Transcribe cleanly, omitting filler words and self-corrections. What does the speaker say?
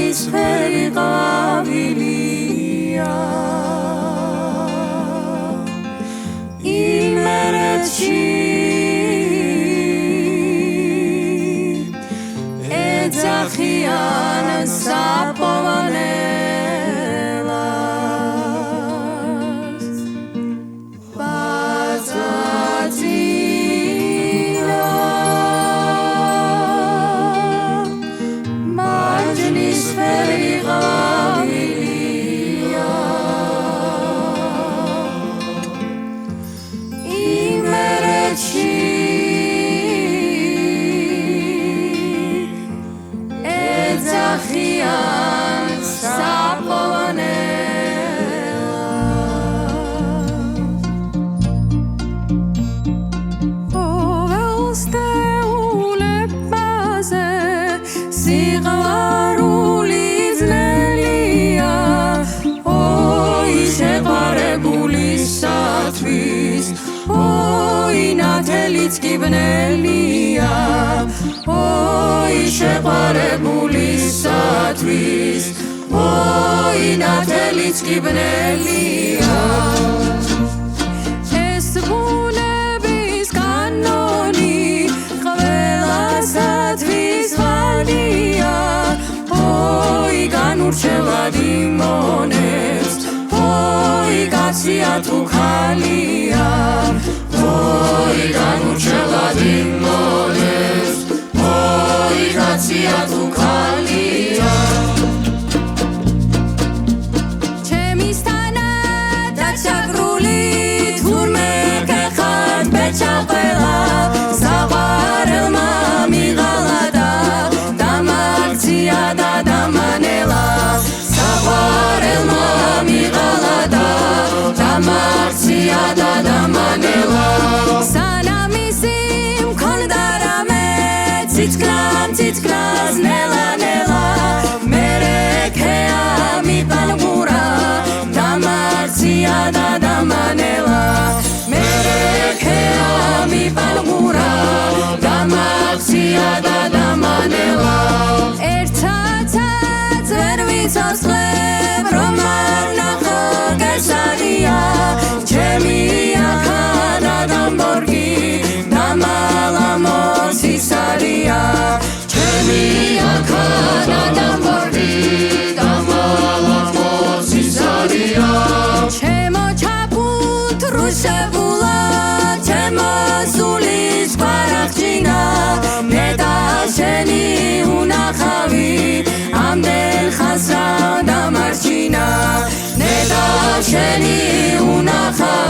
მარჯნის ფერი ყვავილია იმერეთში ეძახიან საპოვანელას ბაზაზინა მარჯნის ფერი ყვავილია იმერეთში ეძახიან საპოვანელას ველსტეულებაზე სიყვარული ძნელია ოი შეყვარებულისათვის ოი ნათელიც კი ბნელია ოი შეყვარებულისათვის ოი ნათელიც კი ბნელია ეს ბუნების კანონი ყველასათვის ღალია ოი განურჩევად იმონებს ოი კაცია თუ ქალია ოი განურჩევად იმონებს ოი კაცია თუ ქალია ჩემისთანა დაჩაგრული თურმე გეხარ ბეჭაყელა საყვარელმა მიღალა და დამაქცია და დამანელა საყვარელმა მიღალა და დამაქცია და დამანელა სანამ ისი მქონდა რამე ციცკრას ნელა ნელა მერე ქეა მიპალღურა დამაქცია და დამანელა მერე ქეა მიპალღურა დამაქცია და დამანელა ერთაცაც ვერ ვიცოცხლებ რომ არ ნახო კესარია ჩემი ახანა დამბორგი დამალა მოსისარია ჩემი ახანა დამბორგი დამალა მოსისარია ჩემო ჩაფუთ რუსებულა ჩემო სულის პარახჩინა ნეტა შენი უნახავი ამდენ ხაზა დამარჩინა ნეტა შენი უნახავი